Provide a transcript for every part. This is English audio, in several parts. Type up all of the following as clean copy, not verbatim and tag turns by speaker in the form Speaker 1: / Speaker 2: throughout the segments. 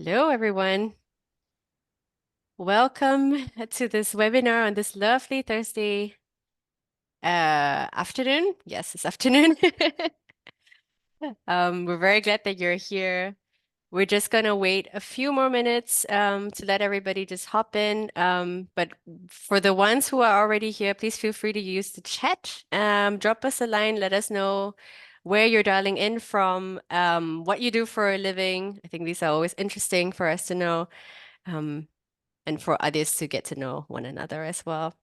Speaker 1: Hello, everyone. Welcome to this webinar on this lovely Thursday afternoon. Yes, it's afternoon. We're very glad that you're here. We're just going to wait a few more minutes to let everybody just hop in. But for the ones who are already here, please feel free to use the chat. Drop us a line, let us know where you're dialing in from, what you do for a living. I think these are always interesting for us to know. And for others to get to know one another as well.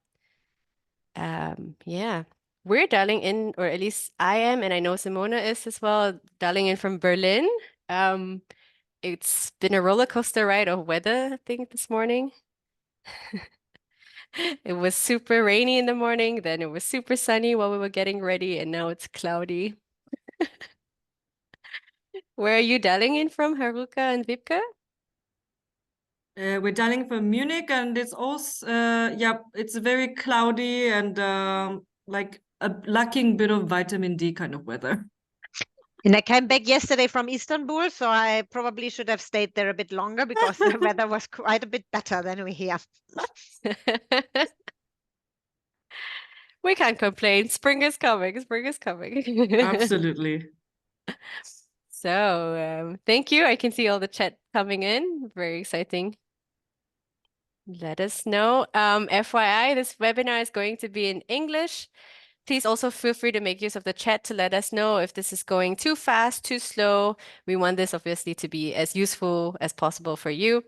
Speaker 1: Yeah, we're dialing in, or at least I am, and I know Simona is as well, dialing in from Berlin. Um, it's been a roller coaster ride of weather, I think, this morning. It was super rainy in the morning, then it was super sunny while we were getting ready, and now it's cloudy. Where are you dialing in from, Haruka and Vipka?
Speaker 2: We're dialing from Munich, and it's also it's very cloudy and like lacking bit of vitamin D kind of weather.
Speaker 3: And I came back yesterday from Istanbul, so I probably should have stayed there a bit longer because the weather was quite a bit better than we here.
Speaker 1: We can't complain. Spring is coming. Spring is coming.
Speaker 2: Absolutely.
Speaker 1: So, thank you. I can see all the chat coming in. Very exciting. Let us know. FYI, this webinar is going to be in English. Please also feel free to make use of the chat to let us know if this is going too fast, too slow. We want this obviously to be as useful as possible for you.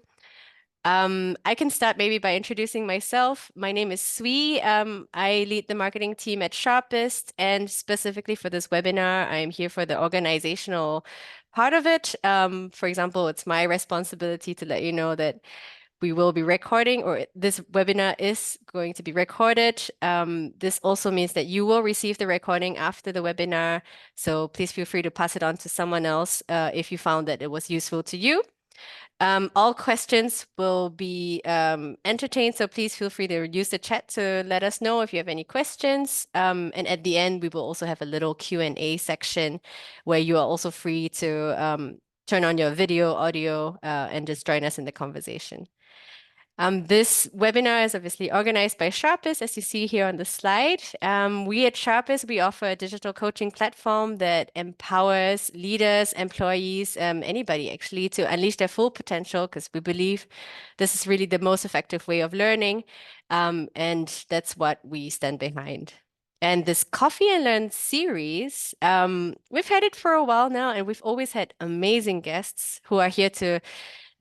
Speaker 1: I can start maybe by introducing myself. My name is Sui. I lead the marketing team at Sharpest, and specifically for this webinar, I'm here for the organizational part of it. For example, it's my responsibility to let you know that we will be recording, or this webinar is going to be recorded. This also means that you will receive the recording after the webinar. So please feel free to pass it on to someone else if you found that it was useful to you. All questions will be entertained, so please feel free to use the chat to let us know if you have any questions. And at the end, we will also have a little Q&A section where you are also free to turn on your video, audio, and just join us in the conversation. This webinar is obviously organized by Sharpest, as you see here on the slide. We at Sharpest, we offer a digital coaching platform that empowers leaders, employees, anybody actually to unleash their full potential, because we believe this is really the most effective way of learning. And that's what we stand behind. And this Coffee and Learn series, we've had it for a while now, and we've always had amazing guests who are here to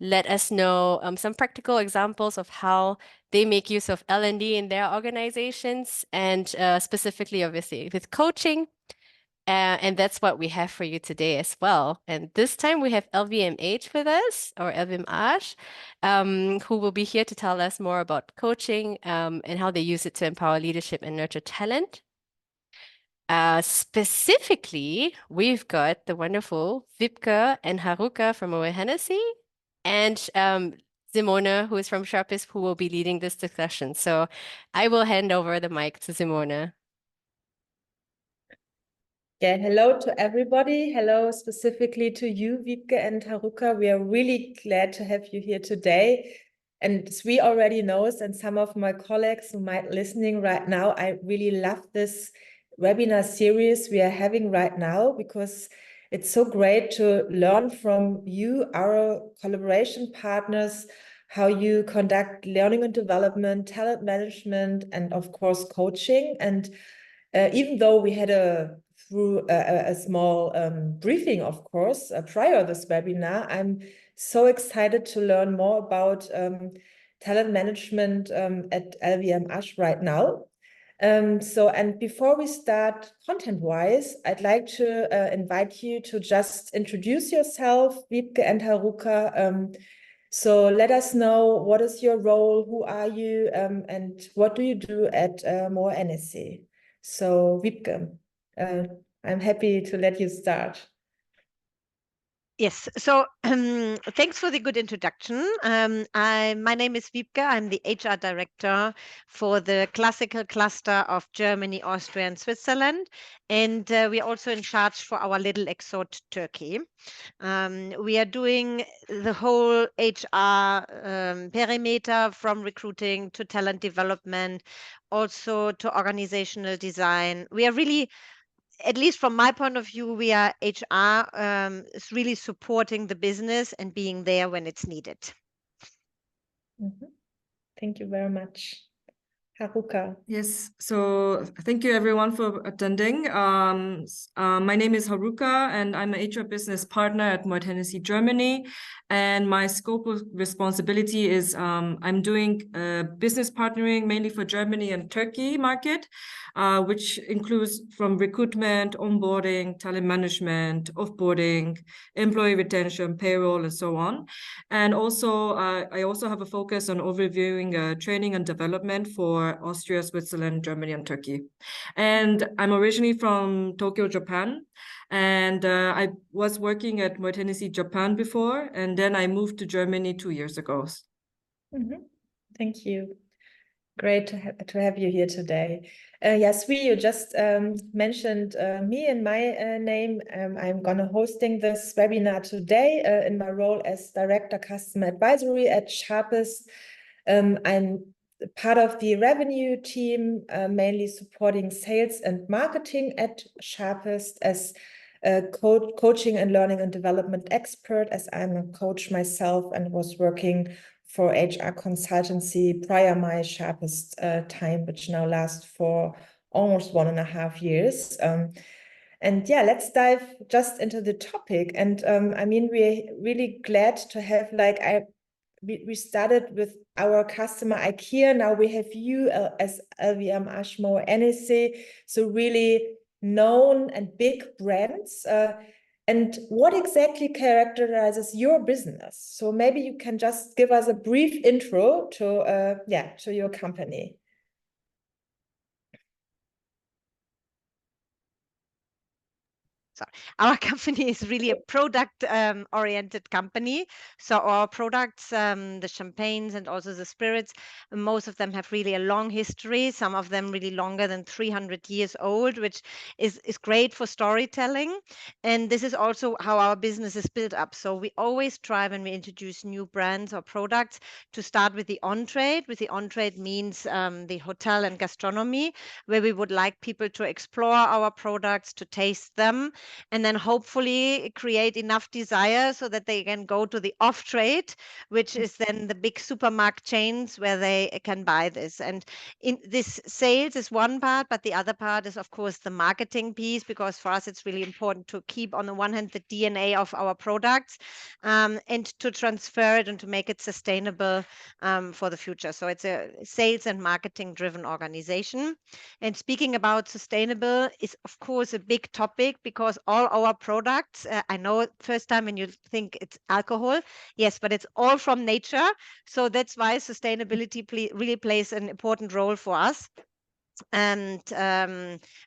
Speaker 1: let us know some practical examples of how they make use of L&D in their organizations, and specifically, obviously, with coaching. And that's what we have for you today as well. And this time we have LVMH with us, or LVMH, who will be here to tell us more about coaching and how they use it to empower leadership and nurture talent. Specifically, we've got the wonderful Vipka and Haruka from Moe Hennessy, and Simona, who is from Sharpest, who will be leading this discussion. So I will hand over the mic to Simona.
Speaker 4: Yeah, hello to everybody. Hello specifically to you, Wiebke and Haruka. We are really glad to have you here today. And as we already knows, and some of my colleagues who might listening right now, I really love this webinar series we are having right now, because it's so great to learn from you, our collaboration partners, how you conduct learning and development, talent management, and of course, coaching. And even though we had through a small briefing, of course, prior this webinar, I'm so excited to learn more about talent management at LVMH right now. And before we start content-wise, I'd like to invite you to just introduce yourself, Wiebke and Haruka. So let us know, what is your role, who are you, and what do you do at Moe NSC? So Wiebke, I'm happy to let you start.
Speaker 3: Yes, so thanks for the good introduction. My name is Wiebke. I'm the HR director for the classical cluster of Germany, Austria, and Switzerland. And we're also in charge for our little exot, Turkey. We are doing the whole HR perimeter, from recruiting to talent development, also to organizational design. We are really, at least from my point of view, we are HR is really supporting the business and being there when it's needed.
Speaker 4: Thank you very much. Haruka.
Speaker 2: Yes, so thank you everyone for attending. My name is Haruka and I'm an HR business partner at Moet Hennessy Germany. And my scope of responsibility is I'm doing business partnering mainly for Germany and Turkey market, which includes from recruitment, onboarding, talent management, offboarding, employee retention, payroll, and so on. And also, I also have a focus on overviewing training and development for Austria, Switzerland, Germany, and Turkey. And I'm originally from Tokyo, Japan. And I was working at Moet Hennessy Japan before, and then I moved to Germany 2 years ago.
Speaker 4: Thank you. Great to have you here today. Yes, you just mentioned me and my name. I'm gonna hosting this webinar today in my role as Director Customer Advisory at Sharpest. I'm part of the revenue team, mainly supporting sales and marketing at Sharpest as a coaching and learning and development expert, as I'm a coach myself and was working for HR consultancy prior my Sharpest time, which now lasts for almost 1.5 years. And yeah, let's dive just into the topic. And I mean, we're really glad to have, like, we started with our customer IKEA. Now we have you as LVMH, Moet Hennessy, so really known and big brands. And what exactly characterizes your business? So maybe you can just give us a brief intro to your company.
Speaker 3: So our company is really a product oriented company. So our products, the champagnes and also the spirits, most of them have really a long history, some of them really longer than 300 years old, which is great for storytelling. And this is also how our business is built up. So we always try, when we introduce new brands or products, to start with the on-trade. With the on-trade means the hotel and gastronomy, where we would like people to explore our products, to taste them, and then hopefully create enough desire so that they can go to the off trade, which is then the big supermarket chains where they can buy this. And in this, sales is one part, but the other part is of course the marketing piece, because for us it's really important to keep on the one hand the DNA of our products and to transfer it and to make it sustainable for the future. So it's a sales and marketing driven organization. And speaking about sustainable is of course a big topic, because all our products, I know first time when you think it's alcohol, yes, but it's all from nature. So that's why sustainability really plays an important role for us. And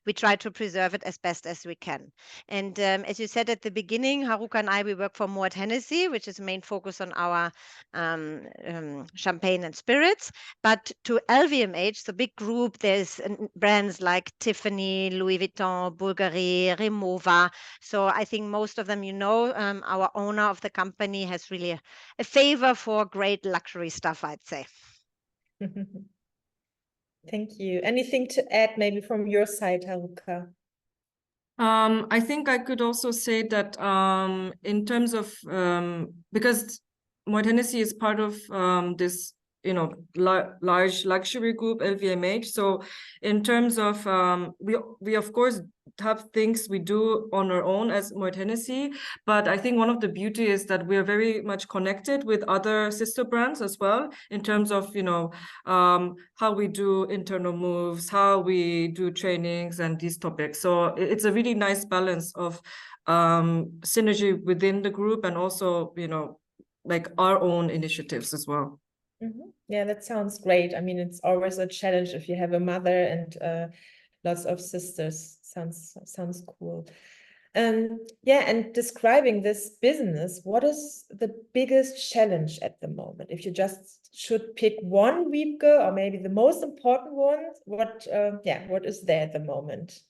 Speaker 3: we try to preserve it as best as we can. And as you said at the beginning, Haruka and I, we work for Moet Hennessy, which is main focus on our champagne and spirits. But to LVMH, the big group, there's brands like Tiffany, Louis Vuitton, Bulgari, Rimowa. So I think most of them, you know, our owner of the company has really a favor for great luxury stuff, I'd say.
Speaker 4: Thank you. Anything to add maybe from your side, Haruka?
Speaker 2: I think I could also say that in terms of because Moet Hennessy is part of this, you know, large luxury group LVMH. So in terms of we of course have things we do on our own as Moet Hennessy, but I think one of the beauty is that we are very much connected with other sister brands as well, in terms of, you know, how we do internal moves, how we do trainings and these topics. So it's a really nice balance of synergy within the group and also, you know, like our own initiatives as well.
Speaker 4: Yeah, that sounds great. I mean, it's always a challenge if you have a mother and lots of sisters. Sounds cool. Yeah, and describing this business, what is the biggest challenge at the moment? If you just should pick one, Wiebke, or maybe the most important one, what is there at the moment?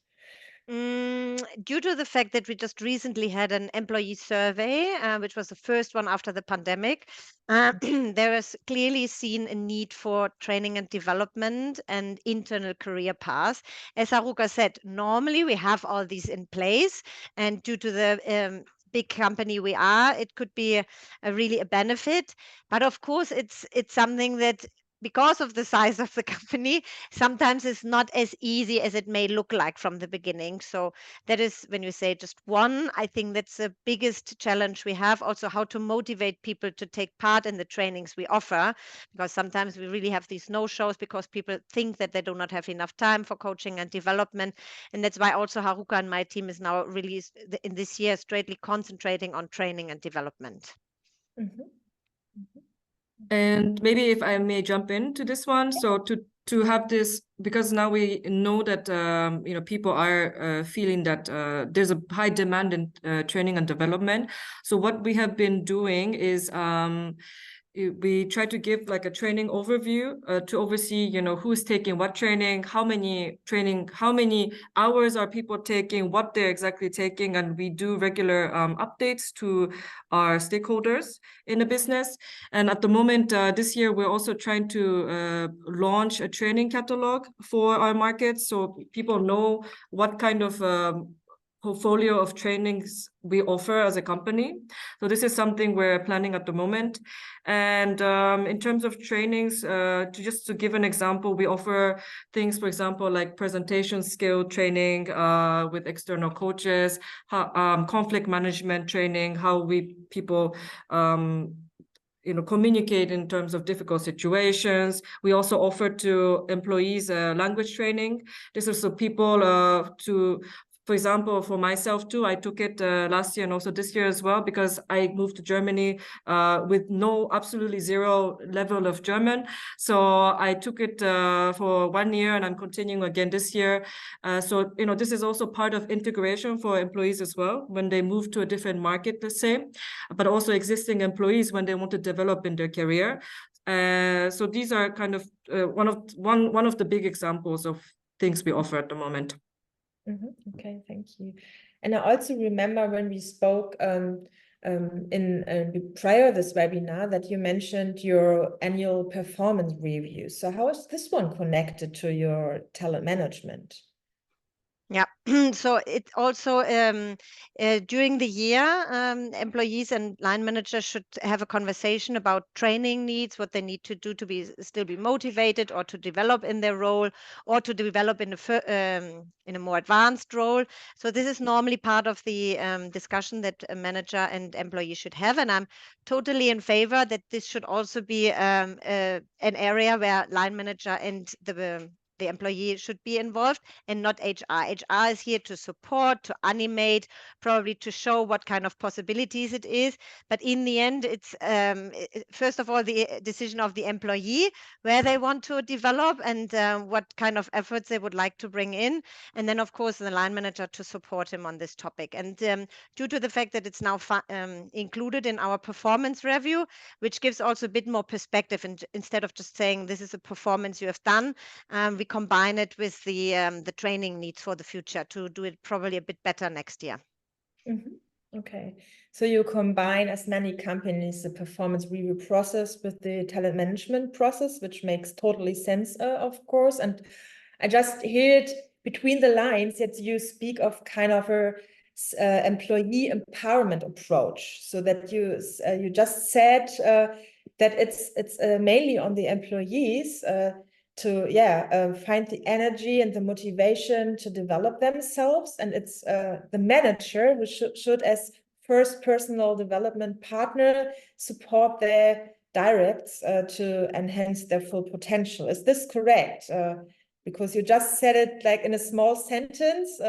Speaker 3: Due to the fact that we just recently had an employee survey, which was the first one after the pandemic, there is clearly seen a need for training and development and internal career paths. As Haruka said, normally we have all these in place, and due to the big company we are, it could be a really a benefit. But of course, it's something that because of the size of the company, sometimes it's not as easy as it may look like from the beginning. So that is when you say just one, I think that's the biggest challenge we have. Also, how to motivate people to take part in the trainings we offer, because sometimes we really have these no-shows because people think that they do not have enough time for coaching and development. And that's why also Haruka and my team is now really in this year straightly concentrating on training and development.
Speaker 4: Mhm.
Speaker 2: And maybe if I may jump into this one, so to have this, because now we know that people are feeling that there's a high demand in training and development. So what we have been doing is we try to give like a training overview to oversee, who's taking what training, how many hours are people taking, what they're exactly taking, and we do regular updates to our stakeholders in the business. And at the moment, this year, we're also trying to launch a training catalog for our markets, so people know what kind of portfolio of trainings we offer as a company. So this is something we're planning at the moment. And in terms of trainings, to give an example, we offer things, for example, like presentation skill training with external coaches, conflict management training, how people communicate in terms of difficult situations. We also offer to employees language training. This is so people for example, for myself too, I took it last year and also this year as well, because I moved to Germany with absolutely zero level of German. So I took it for 1 year and I'm continuing again this year. So, this is also part of integration for employees as well, when they move to a different market, let's say, but also existing employees when they want to develop in their career. So these are kind of one of the big examples of things we offer at the moment.
Speaker 4: Okay, thank you. And I also remember when we spoke in prior this webinar that you mentioned your annual performance review. So how is this one connected to your talent management?
Speaker 3: Yeah, so it also during the year, employees and line managers should have a conversation about training needs, what they need to do to still be motivated, or to develop in their role, or to develop in a more advanced role. So this is normally part of the discussion that a manager and employee should have, and I'm totally in favor that this should also be an area where line manager and the employee should be involved, and not HR. HR is here to support, to animate, probably to show what kind of possibilities it is. But in the end, it's first of all the decision of the employee where they want to develop and what kind of efforts they would like to bring in. And then, of course, the line manager to support him on this topic. And due to the fact that it's now included in our performance review, which gives also a bit more perspective, and instead of just saying this is a performance you have done, we combine it with the training needs for the future to do it probably a bit better next year.
Speaker 4: Okay, so you combine, as many companies, the performance review process with the talent management process, which makes totally sense, of course. And I just hear it between the lines that you speak of kind of a employee empowerment approach. So that you just said that it's mainly on the employees to find the energy and the motivation to develop themselves, and it's the manager who should as first personal development partner support their directs to enhance their full potential. Is this correct? Because you just said it like in a small sentence.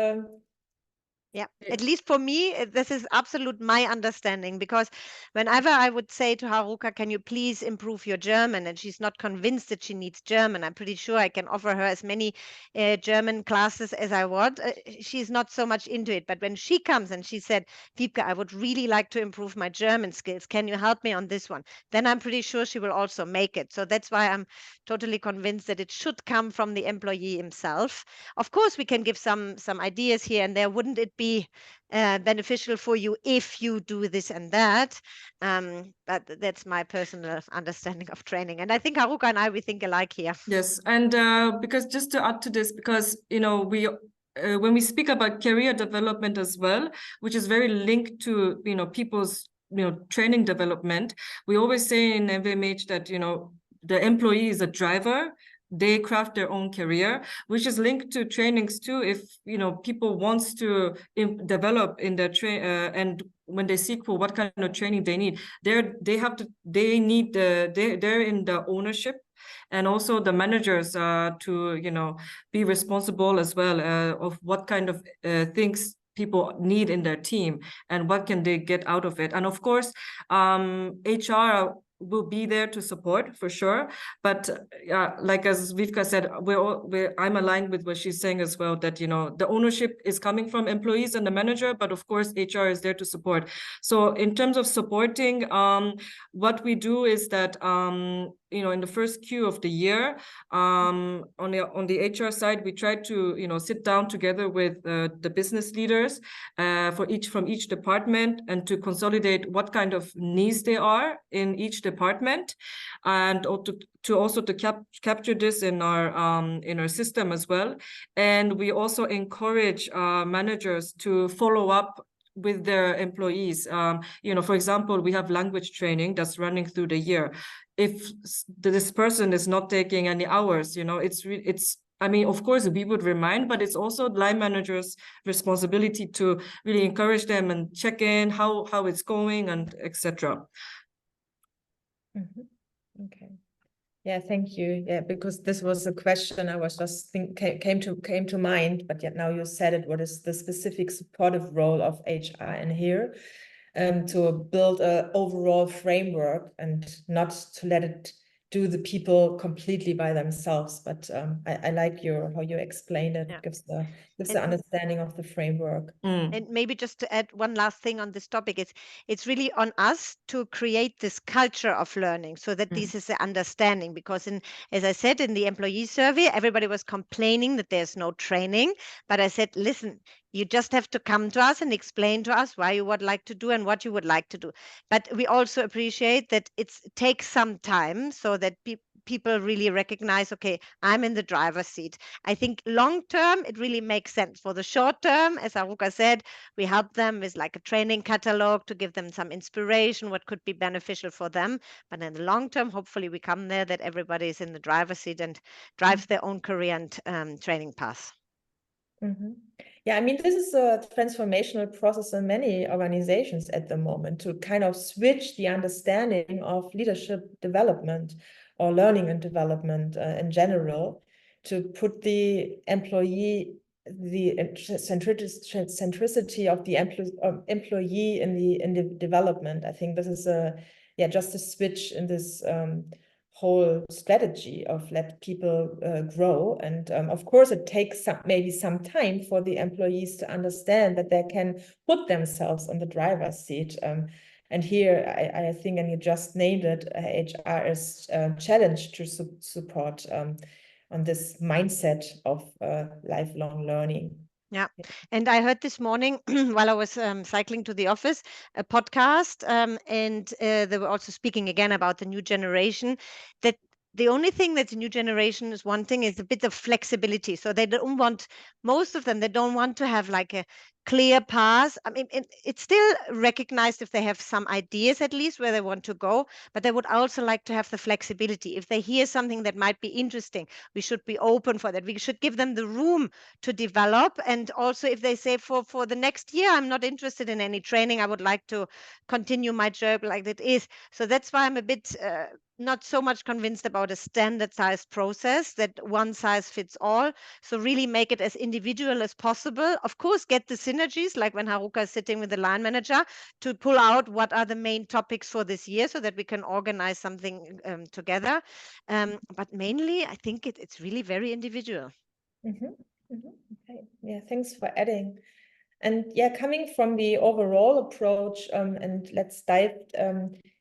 Speaker 3: Yeah, at least for me, this is absolute my understanding, because whenever I would say to Haruka, can you please improve your German? And she's not convinced that she needs German. I'm pretty sure I can offer her as many German classes as I want. She's not so much into it. But when she comes and she said, Wiebke, I would really like to improve my German skills. Can you help me on this one? Then I'm pretty sure she will also make it. So that's why I'm totally convinced that it should come from the employee himself. Of course, we can give some ideas here and there. Wouldn't it be beneficial for you if you do this and that? But that's my personal understanding of training. And I think Haruka and I, we think alike here.
Speaker 2: Yes, and because just to add to this, because we when we speak about career development as well, which is very linked to people's training development, we always say in LVMH that the employee is a driver. They craft their own career, which is linked to trainings too. If people wants to develop in their and when they seek for what kind of training they need, they're in the ownership, and also the managers to be responsible as well of what kind of things people need in their team and what can they get out of it. And of course, HR will be there to support for sure. But like as Vivka said, I'm aligned with what she's saying as well, that the ownership is coming from employees and the manager, but of course HR is there to support. So in terms of supporting, what we do is that in the first Q of the year, on the HR side, we try to sit down together with the business leaders from each department, and to consolidate what kind of needs there are in each department, and also to capture this in our system as well. And we also encourage managers to follow up with their employees. For example, we have language training that's running through the year. If this person is not taking any hours, of course we would remind, but it's also line managers' responsibility to really encourage them and check in how it's going, and etc.
Speaker 4: Okay. Yeah, thank you. Yeah, because this was a question I was just came to mind, but yet now you said it. What is the specific supportive role of HR in here, to build a overall framework and not to let it do the people completely by themselves? But I like how you explained it.
Speaker 3: Yeah.
Speaker 4: Gives the understanding of the framework.
Speaker 3: And maybe just to add one last thing on this topic, it's really on us to create this culture of learning, so that this is the understanding. Because as I said, in the employee survey, everybody was complaining that there's no training. But I said, listen, you just have to come to us and explain to us why you would like to do and what you would like to do. But we also appreciate that it takes some time, so that people really recognize, okay, I'm in the driver's seat. I think long term, it really makes sense. For the short term, as Haruka said, we help them with like a training catalog to give them some inspiration, what could be beneficial for them. But in the long term, hopefully we come there that everybody is in the driver's seat and drives their own career and training path.
Speaker 4: Yeah, I mean, this is a transformational process in many organizations at the moment, to kind of switch the understanding of leadership development or learning and development in general, to put the employee, the centricity of the employee in the development. I think this is just a switch in this whole strategy of let people grow. And of course, it takes maybe some time for the employees to understand that they can put themselves on the driver's seat. And here, I think, and you just named it, HR is challenged to support on this mindset of lifelong learning.
Speaker 3: Yeah. And I heard this morning while I was cycling to the office, a podcast, and they were also speaking again about the new generation, that the only thing that the new generation is wanting is a bit of flexibility. So they don't want, most of them, they don't want to have like a clear path. I mean, it's still recognized if they have some ideas at least where they want to go, but they would also like to have the flexibility. If they hear something that might be interesting, we should be open for that. We should give them the room to develop. And also if they say for the next year, I'm not interested in any training, I would like to continue my job like it is. So that's why I'm a bit not so much convinced about a standardized process that one size fits all. So really make it as individual as possible. Of course, get the synergy synergies, like when Haruka is sitting with the line manager to pull out what are the main topics for this year so that we can organize something together. But mainly, I think it's really very individual.
Speaker 4: Okay, yeah, thanks for adding. And yeah, coming from the overall approach, and let's dive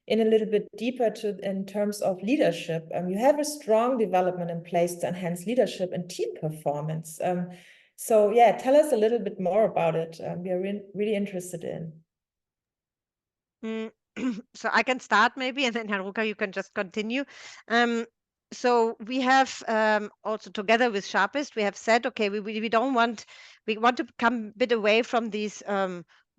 Speaker 4: in a little bit deeper in terms of leadership. You have a strong development in place to enhance leadership and team performance. So yeah, tell us a little bit more about it. We are really interested in.
Speaker 3: So I can start maybe, and then Haruka, you can just continue. So we have also together with Sharpest, we have said, okay, we don't want, we want to come a bit away from these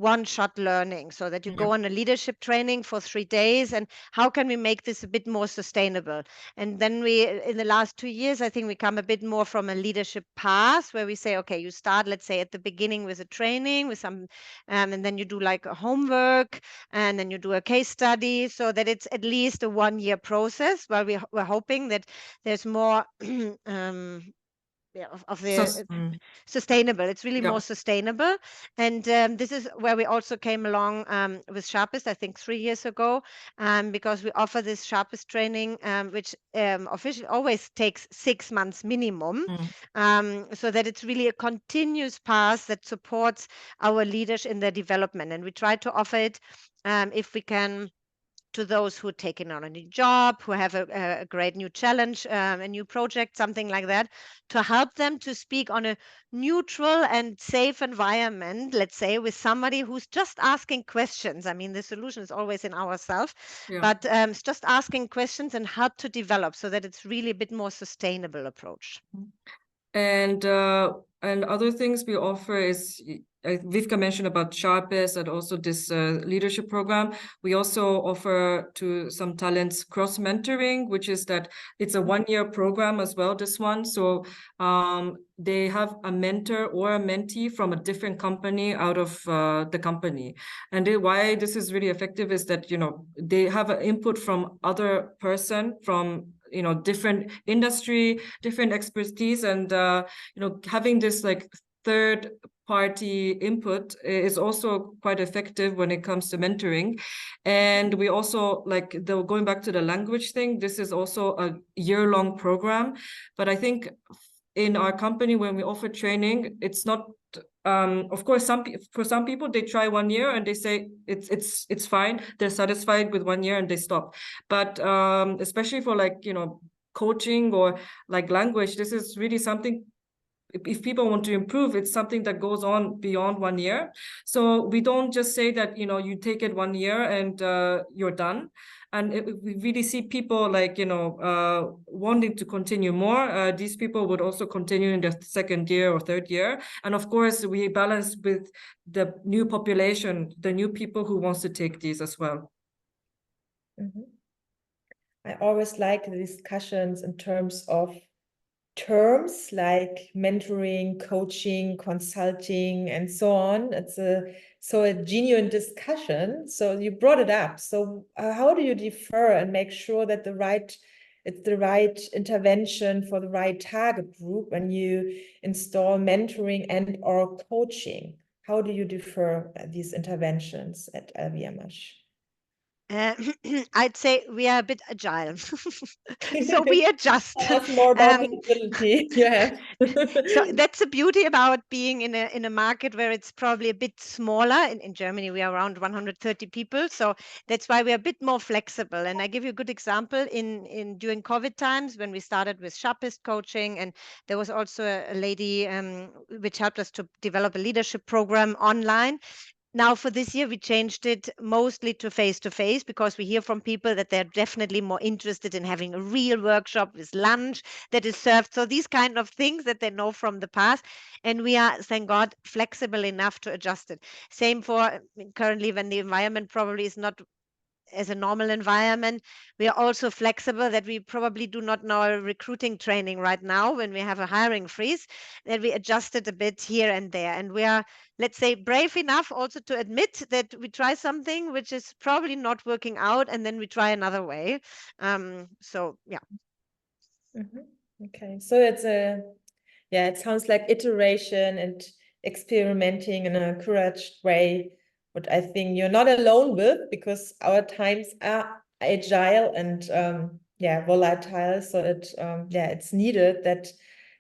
Speaker 3: one-shot learning, so that you go on a leadership training for 3 days, and how can we make this a bit more sustainable? And then in the last 2 years, I think we come a bit more from a leadership path where we say, okay, you start, let's say, at the beginning with a training, with some, and then you do like a homework, and then you do a case study, so that it's at least a 1-year process. While we're hoping that there's more of the sustainable. It's really more sustainable. And this is where we also came along with Sharpest, I think 3 years ago, because we offer this Sharpest training, which officially always takes 6 months minimum, so that it's really a continuous path that supports our leaders in their development. And we try to offer it, if we can, to those who are taking on a new job, who have a great new challenge, a new project, something like that, to help them to speak on a neutral and safe environment, let's say, with somebody who's just asking questions. I mean, the solution is always in ourselves, but it's just asking questions and help to develop so that it's really a bit more sustainable approach.
Speaker 2: And other things we offer is, Vivka mentioned about Sharpest and also this leadership program. We also offer to some talents cross-mentoring, which is that it's a 1-year program as well, this one. So they have a mentor or a mentee from a different company out of the company. And why this is really effective is that, they have an input from other person from different industry, different expertise, and having this like third party input is also quite effective when it comes to mentoring. And we also, like, going back to the language thing, this is also a year-long program. But I think in our company, when we offer training, it's not of course, for some people, they try 1 year and they say it's fine. They're satisfied with 1 year and they stop. But especially for coaching or like language, this is really something. If people want to improve, it's something that goes on beyond 1 year. So we don't just say that you take it 1 year and you're done. And we really see people wanting to continue more. These people would also continue in the 2nd year or 3rd year. And of course, we balance with the new population, the new people who wants to take these as well.
Speaker 4: I always like the discussions in terms of terms like mentoring, coaching, consulting, and so on. It's a genuine discussion. So you brought it up. So how do you defer and make sure that it's the right intervention for the right target group when you install mentoring and or coaching? How do you defer these interventions at LVMH?
Speaker 3: I'd say we are a bit agile, so we adjust.
Speaker 4: That's more about visibility. Yeah.
Speaker 3: So that's the beauty about being in a market where it's probably a bit smaller. In Germany, we are around 130 people, so that's why we are a bit more flexible. And I give you a good example in during COVID times when we started with Sharpest coaching, and there was also a lady which helped us to develop a leadership program online. Now, for this year, we changed it mostly to face because we hear from people that they're definitely more interested in having a real workshop with lunch that is served. So these kind of things that they know from the past. And we are, thank God, flexible enough to adjust it. Same for currently when the environment probably is not as a normal environment. We are also flexible that we probably do not know a recruiting training right now when we have a hiring freeze, that we adjust it a bit here and there. And we are, let's say, brave enough also to admit that we try something which is probably not working out, and then we try another way. So, yeah.
Speaker 4: Okay, so it sounds like iteration and experimenting in a encouraged way, what I think you're not alone with, because our times are agile and volatile. So it's needed that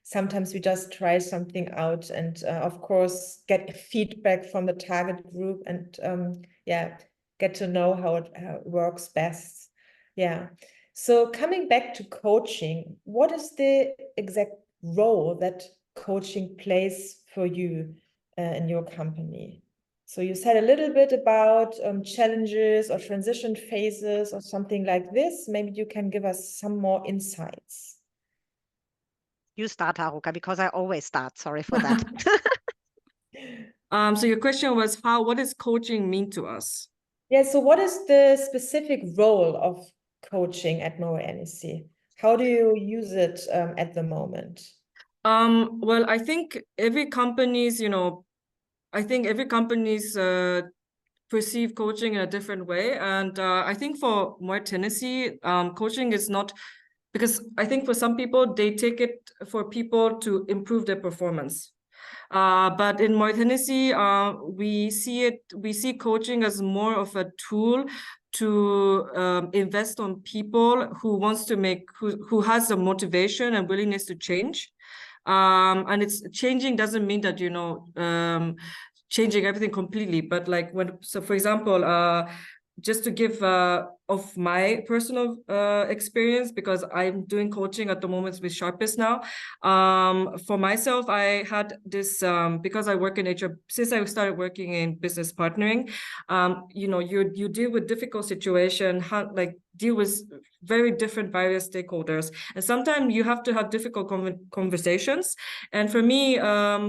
Speaker 4: sometimes we just try something out and of course get feedback from the target group and get to know how it works best. Yeah. So coming back to coaching, what is the exact role that coaching plays for you in your company? So you said a little bit about challenges or transition phases or something like this. Maybe you can give us some more insights.
Speaker 3: You start, Haruka, because I always start. Sorry for that.
Speaker 2: So your question was what does coaching mean to us?
Speaker 4: Yeah, so what is the specific role of coaching at Moe NEC? How do you use it at the moment?
Speaker 2: Well, I think every company's, perceive coaching in a different way. And I think for Moe Tennessee, coaching is not, because I think for some people, they take it for people to improve their performance. But in Moe Tennessee, we see coaching as more of a tool to invest on people who has the motivation and willingness to change. And it's changing doesn't mean that, changing everything completely, but like for example, just to give of my personal experience, because I'm doing coaching at the moment with Sharpest now. For myself, I had this because I work in HR since I started working in business partnering. You deal with difficult situation, deal with very different various stakeholders, and sometimes you have to have difficult conversations. And for me,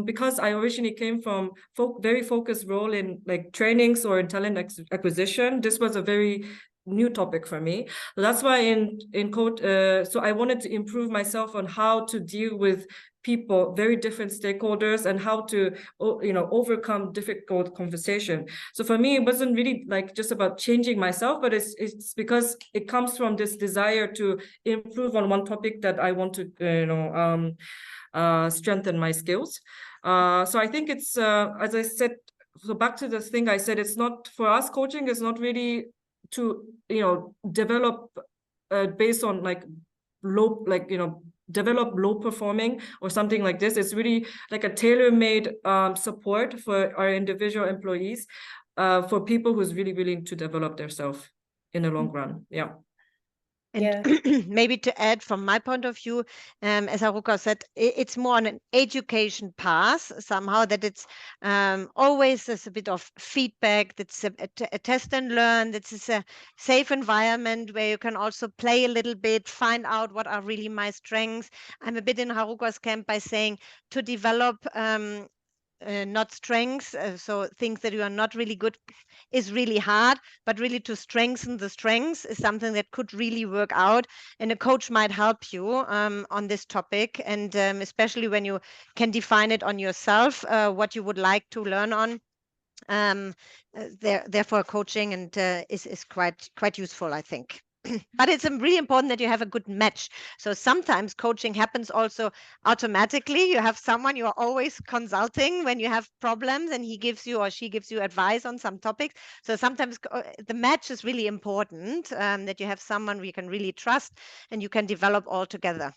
Speaker 2: because I originally came from very focused role in like trainings or in talent acquisition, this was a very new topic for me. So that's why in code, so I wanted to improve myself on how to deal with people, very different stakeholders, and how to overcome difficult conversation. So for me, it wasn't really like just about changing myself, but it's because it comes from this desire to improve on one topic that I want to strengthen my skills. So I think it's as I said. So back to this thing I said, it's not for us. Coaching is not really to develop based on like low, develop low performing or something like this. It's really like a tailor-made support for our individual employees, for people who's really willing to develop themselves in the long run. Yeah.
Speaker 3: And maybe to add from my point of view, as Haruka said, it's more on an education path somehow, that it's always there's a bit of feedback, that's a test and learn, that is a safe environment where you can also play a little bit, find out what are really my strengths. I'm a bit in Haruka's camp by saying to develop not strengths, so things that you are not really good is really hard, but really to strengthen the strengths is something that could really work out, and a coach might help you on this topic, and especially when you can define it on yourself, what you would like to learn on. Therefore coaching and is quite useful, I think. But it's really important that you have a good match. So sometimes coaching happens also automatically. You have someone you are always consulting when you have problems, and he gives you or she gives you advice on some topics. So sometimes the match is really important, that you have someone you can really trust and you can develop all together.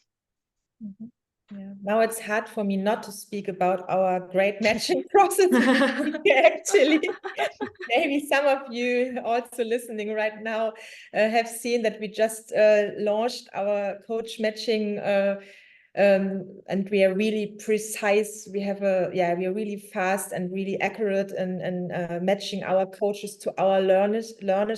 Speaker 4: Mm-hmm. Yeah. Now it's hard for me not to speak about our great matching process. Actually, maybe some of you also listening right now have seen that we just launched our coach matching, and we are really precise. We have we are really fast and really accurate in matching our coaches to our learners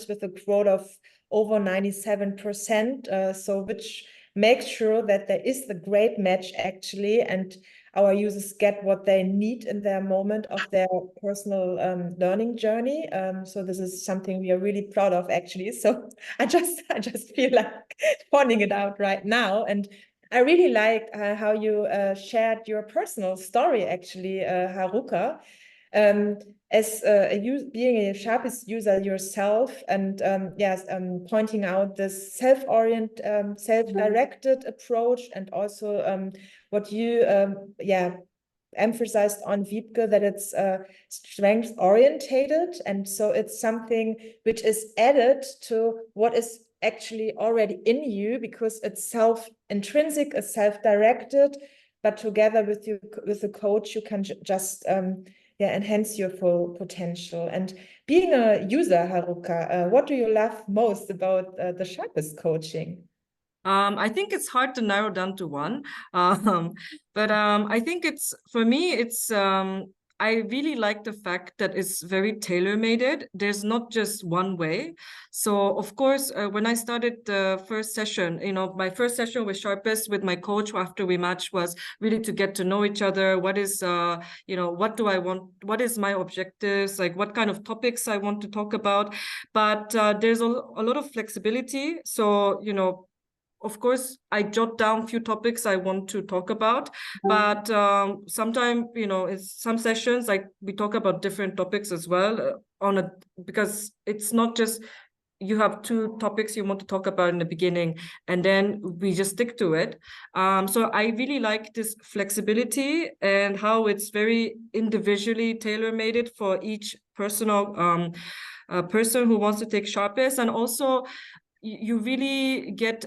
Speaker 4: with a quote of over 97%. So which make sure that there is the great match actually, and our users get what they need in their moment of their personal learning journey. So this is something we are really proud of actually. So I just feel like pointing it out right now. And I really like how you shared your personal story actually, Haruka. As being a Sharpest user yourself, and pointing out this self-directed approach, and also what you emphasized on Wiebke that it's strength orientated, and so it's something which is added to what is actually already in you, because it's intrinsic, it's self-directed, but together with you, with the coach, you can just enhance your full potential. And being a user, Haruka, what do you love most about the Sharpest coaching?
Speaker 2: I think it's hard to narrow down to one, but I think for me, I really like the fact that it's very tailor-made. There's not just one way. So of course, when I started the first session, my first session with Sharpest with my coach after we matched was really to get to know each other. What is, what do I want? What is my objectives? Like what kind of topics I want to talk about? But there's a lot of flexibility. So, of course, I jot down a few topics I want to talk about, but sometimes, in some sessions, like we talk about different topics as well because it's not just you have two topics you want to talk about in the beginning, and then we just stick to it. So I really like this flexibility and how it's very individually tailor-made for each personal person who wants to take Sharpest, and also you really get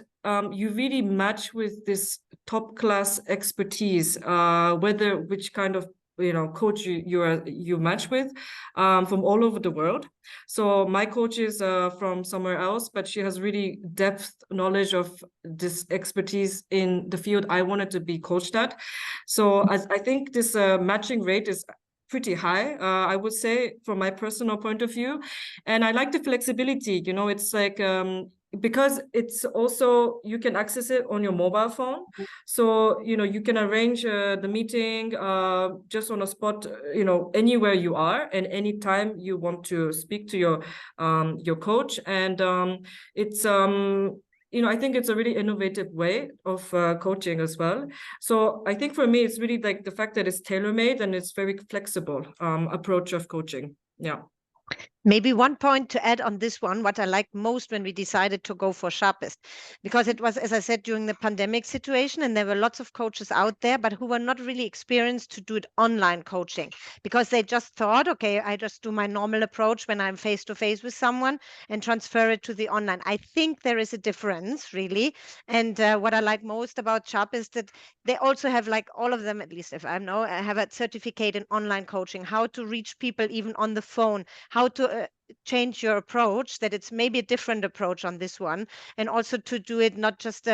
Speaker 2: you really match with this top class expertise, which kind of coach you match with, from all over the world. So my coach is from somewhere else, but she has really depth knowledge of this expertise in the field I wanted to be coached at. So I think this matching rate is pretty high, I would say, from my personal point of view. And I like the flexibility, it's like because it's also, you can access it on your mobile phone. So, you can arrange the meeting just on a spot, anywhere you are and anytime you want to speak to your coach. And it's, I think it's a really innovative way of coaching as well. So I think for me, it's really like the fact that it's tailor-made and it's very flexible approach of coaching. Yeah.
Speaker 3: Maybe one point to add on this one, what I liked most when we decided to go for Sharpest, because it was, as I said, during the pandemic situation, and there were lots of coaches out there, but who were not really experienced to do it online coaching, because they just thought, okay, I just do my normal approach when I'm face to face with someone and transfer it to the online. I think there is a difference, really. And what I like most about Sharpest that they also have, like all of them, at least if I know, have a certificate in online coaching, how to reach people even on the phone, how to change your approach, that it's maybe a different approach on this one, and also to do it not just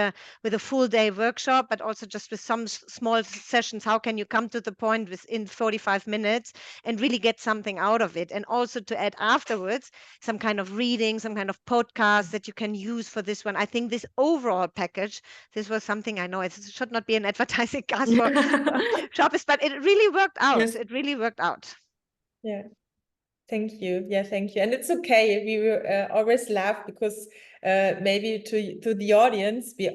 Speaker 3: with a full day workshop, but also just with some small sessions. How can you come to the point within 45 minutes and really get something out of it? And also to add afterwards some kind of reading, some kind of podcast that you can use for this one. I think this overall package, this was something, I know it should not be an advertising cast for Sharpest, but it really worked out. Yes. It really worked out.
Speaker 4: Yeah. Thank you. Yeah, thank you. And it's okay. We always laugh because maybe to the audience, we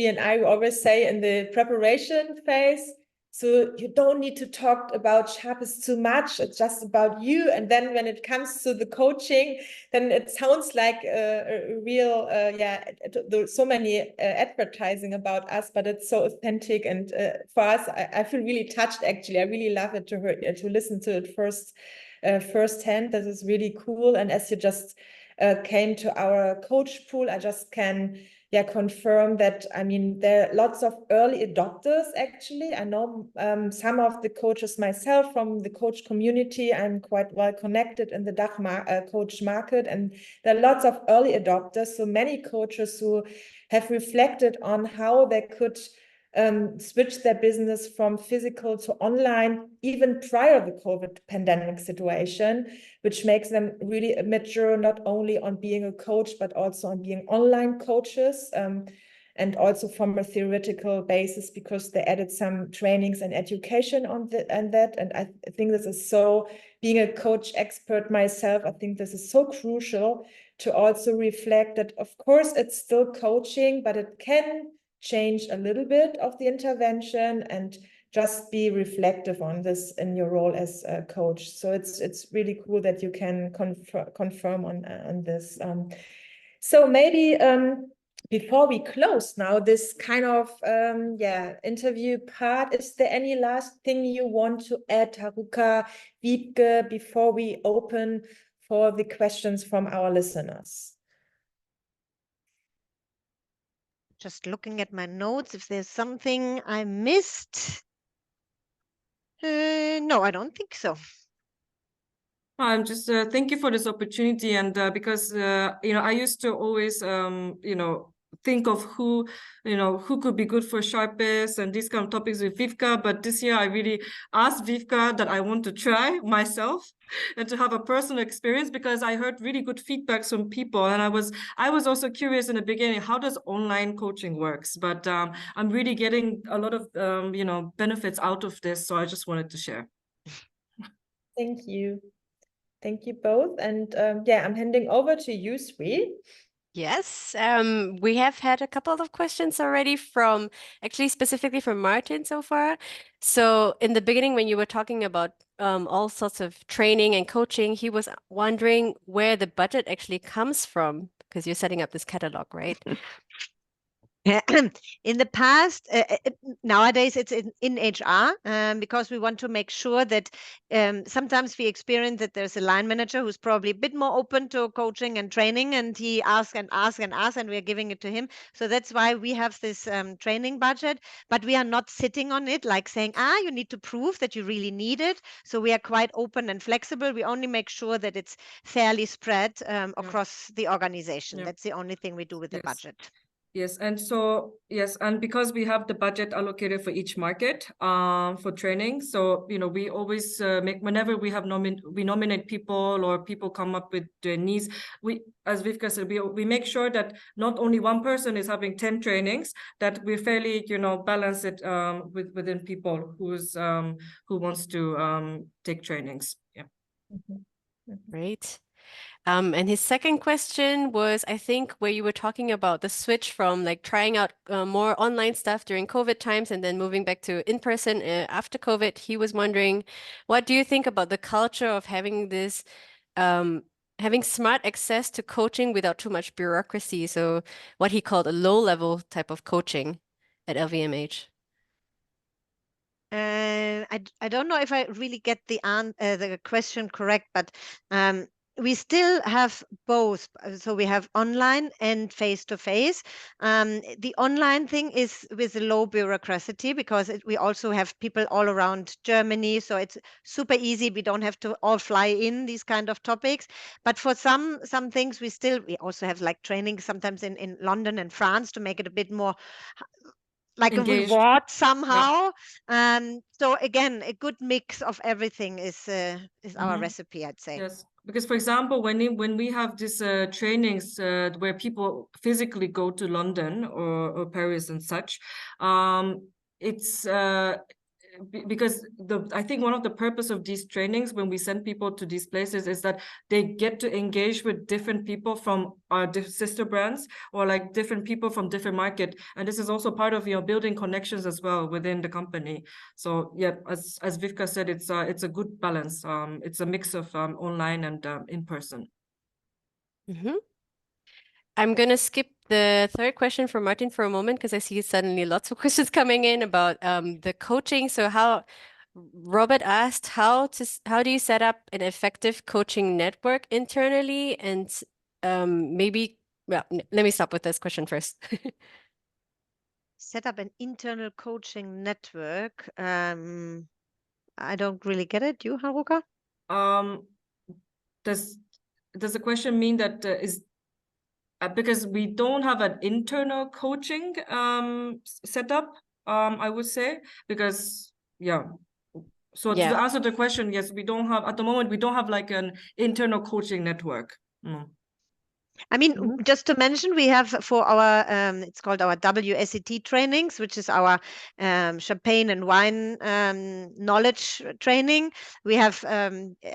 Speaker 4: and I always say in the preparation phase, so you don't need to talk about Sharpest too much. It's just about you. And then when it comes to the coaching, then it sounds like a real, there's so many advertising about us, but it's so authentic. And for us, I feel really touched, actually. I really love it to listen to it firsthand. This is really cool. And as you just came to our coach pool, I just can confirm that, I mean, there are lots of early adopters, actually. I know some of the coaches myself from the coach community. I'm quite well connected in the DACH coach market, and there are lots of early adopters. So many coaches who have reflected on how they could switch their business from physical to online, even prior to the COVID pandemic situation, which makes them really mature, not only on being a coach, but also on being online coaches, and also from a theoretical basis, because they added some trainings and education on that. And I think this is so, being a coach expert myself, I think this is so crucial to also reflect that, of course, it's still coaching, but it can change a little bit of the intervention, and just be reflective on this in your role as a coach. So it's really cool that you can confirm on this. So maybe before we close now this kind of interview part, is there any last thing you want to add, Haruka, Wiebke, before we open for the questions from our listeners?
Speaker 3: Just looking at my notes, if there's something I missed. No, I don't think so.
Speaker 2: I'm just thank you for this opportunity, and because I used to always think of who could be good for Sharpest and these kind of topics with Vivka, but this year I really asked Vivka that I want to try myself and to have a personal experience, because I heard really good feedbacks from people, and I was also curious in the beginning, how does online coaching works, but I'm really getting a lot of benefits out of this, so I just wanted to share.
Speaker 4: Thank you. Thank you both. And I'm handing over to you, Sri.
Speaker 1: Yes, we have had a couple of questions already from, actually specifically from Martin so far. So in the beginning, when you were talking about all sorts of training and coaching, he was wondering where the budget actually comes from, because you're setting up this catalog, right?
Speaker 3: In the past, nowadays it's in HR, because we want to make sure that sometimes we experience that there's a line manager who's probably a bit more open to coaching and training, and he asks and asks and asks, and we're giving it to him. So that's why we have this training budget, but we are not sitting on it like saying, you need to prove that you really need it. So we are quite open and flexible. We only make sure that it's fairly spread across the organization.
Speaker 2: Yeah.
Speaker 3: That's the only thing we do with the budget.
Speaker 2: Yes, and because we have the budget allocated for each market for training, so we always make, whenever we have we nominate people or people come up with their needs, we, as Vivka said, we make sure that not only one person is having 10 trainings, that we fairly balance it within people who wants to take trainings. Yeah.
Speaker 1: Great. And his second question was, I think, where you were talking about the switch from like trying out more online stuff during COVID times and then moving back to in person after COVID. He was wondering, what do you think about the culture of having this, having smart access to coaching without too much bureaucracy? So what he called a low-level type of coaching at LVMH.
Speaker 3: I don't know if I really get the question correct, but we still have both. So we have online and face-to-face. The online thing is with low bureaucracy, because we also have people all around Germany, so it's super easy. We don't have to all fly in these kind of topics. But for some things, we also have like training sometimes in London and France to make it a bit more like
Speaker 2: Engaged.
Speaker 3: a reward somehow. So again, a good mix of everything is our recipe, I'd say.
Speaker 2: Yes, because for example, when we have these trainings where people physically go to London or Paris and such, it's because I think one of the purpose of these trainings when we send people to these places is that they get to engage with different people from our sister brands, or like different people from different market, and this is also part of building connections as well within the company. So yeah, as Vivka said, it's a good balance. It's a mix of online and in person.
Speaker 1: I'm going to skip the third question from Martin for a moment, because I see suddenly lots of questions coming in about the coaching. So Robert asked, how do you set up an effective coaching network internally? And let me stop with this question first.
Speaker 3: Set up an internal coaching network. I don't really get it. You, Haruka?
Speaker 2: Does the question mean that is because we don't have an internal coaching setup, I would say, because so to answer the question, yes, we don't have, at the moment, we don't have like an internal coaching network.
Speaker 3: I mean, just to mention, we have for our, it's called our WSET trainings, which is our champagne and wine knowledge training. We have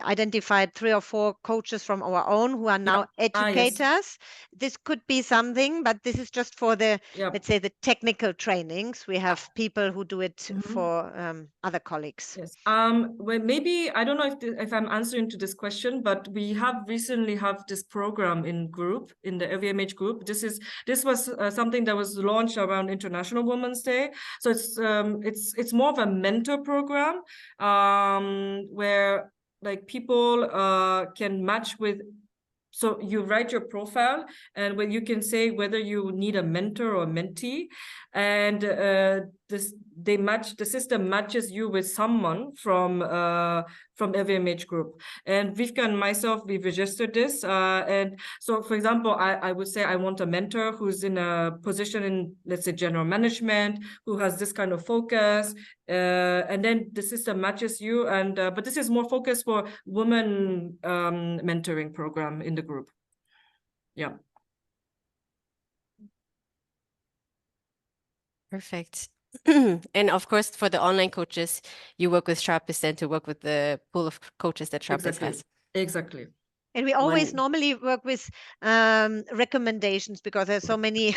Speaker 3: identified 3 or 4 coaches from our own who are now educators. Yes. This could be something, but this is just for the, let's say, the technical trainings. We have people who do it for other colleagues.
Speaker 2: Yes. Well, maybe, I don't know if I'm answering to this question, but we have recently have this program in Guru group, in the LVMH group. This was something that was launched around International Women's Day. So it's more of a mentor program where like people can match with. So you write your profile, and when you can say whether you need a mentor or a mentee, and the system matches you with someone from LVMH group. And Vivka and myself, we've registered this. And so, for example, I would say I want a mentor who's in a position in, let's say, general management, who has this kind of focus. And then the system matches you. And but this is more focused for women mentoring program in the group. Yeah.
Speaker 1: Perfect. And of course, for the online coaches, you work with Sharpist and to work with the pool of coaches that Sharpist has.
Speaker 2: Exactly.
Speaker 3: And we always
Speaker 1: One-
Speaker 3: normally work with recommendations, because there's so many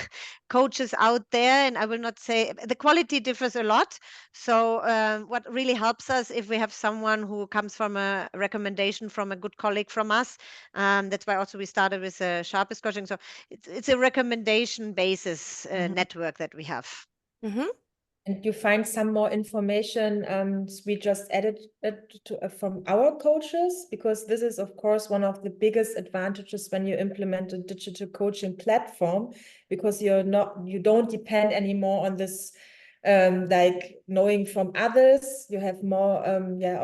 Speaker 3: coaches out there, and I will not say the quality differs a lot. So what really helps us if we have someone who comes from a recommendation from a good colleague from us. That's why also we started with Sharpist coaching. So it's a recommendation basis network that we have.
Speaker 1: Mhm.
Speaker 4: And you find some more information. We just added it from our coaches, because this is, of course, one of the biggest advantages when you implement a digital coaching platform, because you don't depend anymore on this, like knowing from others. You have more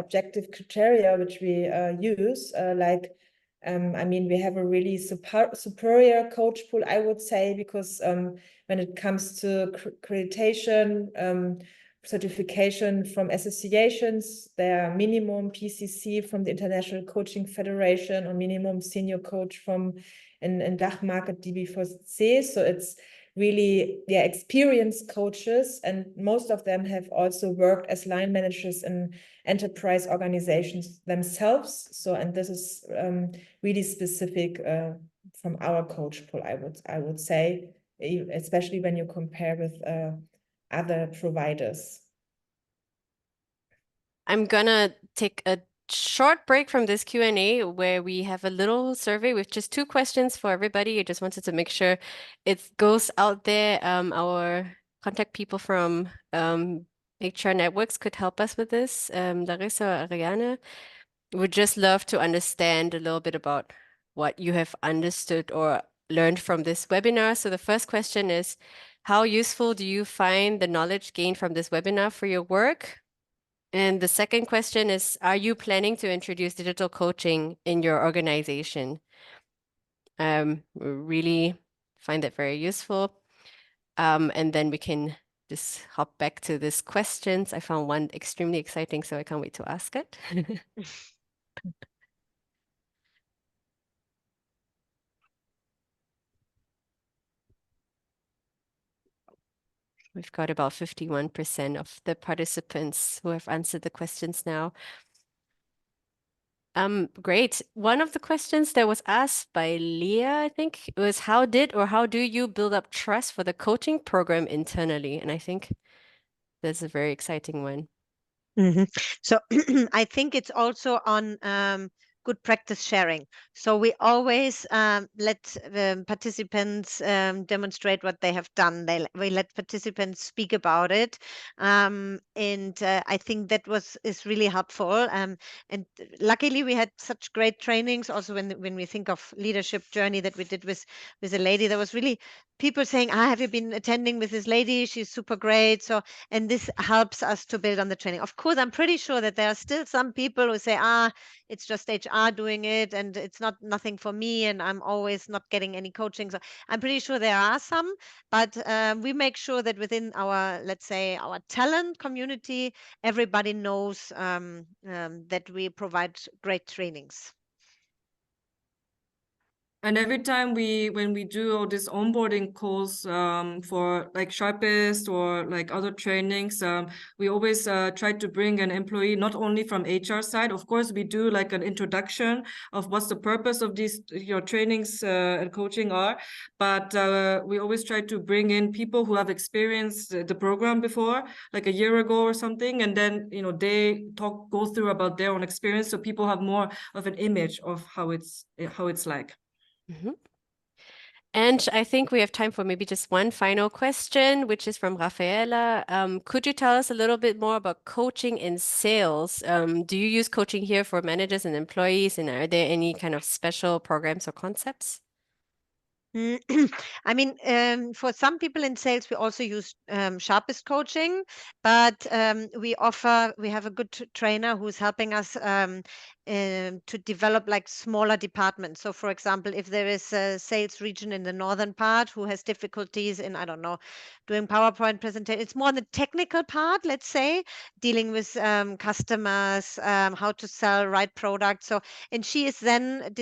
Speaker 4: objective criteria which we use, I mean, we have a really superior coach pool, I would say, because when it comes to accreditation, certification from associations, there are minimum PCC from the International Coaching Federation or minimum senior coach from in DACH market DB4C. So it's really experienced coaches, and most of them have also worked as line managers in enterprise organizations themselves. So, and this is really specific from our coach pool, I would say, especially when you compare with other providers.
Speaker 1: I'm gonna take a short break from this Q&A where we have a little survey with just 2 questions for everybody. I just wanted to make sure it goes out there. Our contact people from HR Networks could help us with this. Larissa or Ariane would just love to understand a little bit about what you have understood or learned from this webinar. So the first question is, how useful do you find the knowledge gained from this webinar for your work? And the second question is, are you planning to introduce digital coaching in your organization? Really find that very useful. And then we can just hop back to these questions. I found one extremely exciting, so I can't wait to ask it. We've got about 51% of the participants who have answered the questions now. Great. One of the questions that was asked by Leah, I think, was how do you build up trust for the coaching program internally? And I think that's a very exciting one.
Speaker 3: So I think it's also on good practice sharing. So we always let participants demonstrate what they have done. We let participants speak about it, and I think that is really helpful. And luckily, we had such great trainings. Also, when we think of leadership journey that we did with a lady, there was really people saying, have you been attending with this lady? She's super great. So, and this helps us to build on the training. Of course, I'm pretty sure that there are still some people who say, it's just HR doing it and it's nothing for me, and I'm always not getting any coaching. So I'm pretty sure there are some, but we make sure that within our, let's say, our talent community, everybody knows that we provide great trainings.
Speaker 2: And every time when we do all this onboarding calls for like Sharpist or like other trainings, we always try to bring an employee, not only from HR side. Of course, we do like an introduction of what's the purpose of these trainings and coaching are, but we always try to bring in people who have experienced the program before, like a year ago or something, and then they go through about their own experience, so people have more of an image of how it's like.
Speaker 1: Mhm. And I think we have time for maybe just one final question, which is from Rafaela. Could you tell us a little bit more about coaching in sales? Do you use coaching here for managers and employees? And are there any kind of special programs or concepts?
Speaker 3: I mean, for some people in sales, we also use sharpest coaching, but we have a good trainer who's helping us to develop like smaller departments. So, for example, if there is a sales region in the northern part who has difficulties in, I don't know, doing PowerPoint presentation, it's more the technical part, let's say, dealing with customers, how to sell right products. So, and she is then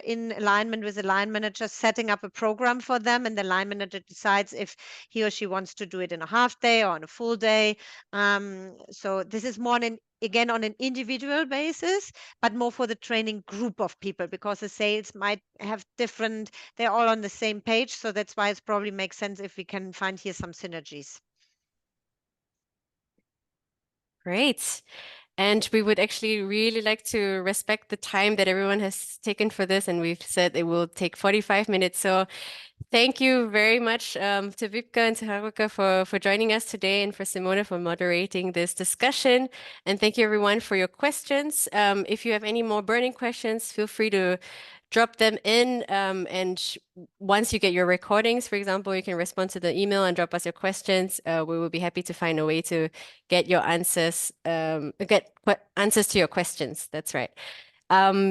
Speaker 3: in alignment with the line manager, setting up a program for them, and the line manager decides if he or she wants to do it in a half day or on a full day. So this is more again on an individual basis, but more for the training group of people, because the sales might have different, they're all on the same page. So that's why it probably makes sense if we can find here some synergies.
Speaker 1: Great. And we would actually really like to respect the time that everyone has taken for this. And we've said it will take 45 minutes. So thank you very much to Wiebke and to Haruka for joining us today, and for Simone for moderating this discussion. And thank you everyone for your questions. If you have any more burning questions, feel free to drop them in. And once you get your recordings, for example, you can respond to the email and drop us your questions. We will be happy to find a way to get your answers, answers to your questions. That's right.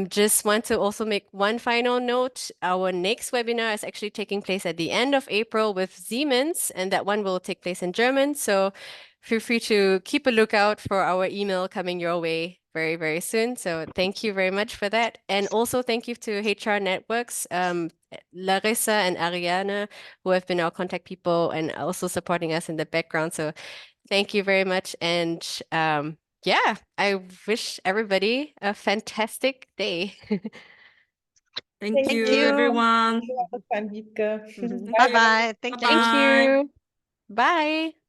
Speaker 1: Just want to also make one final note. Our next webinar is actually taking place at the end of April with Siemens, and that one will take place in German. So feel free to keep a lookout for our email coming your way very, very soon. So thank you very much for that. And also thank you to HR Networks, Larissa and Ariane, who have been our contact people and also supporting us in the background. So thank you very much. And yeah, I wish everybody a fantastic day.
Speaker 2: Thank you,
Speaker 3: you.
Speaker 2: everyone.
Speaker 4: Wiebke.
Speaker 3: Bye bye. Thank you.
Speaker 1: Thank
Speaker 2: Bye.
Speaker 1: you. Bye.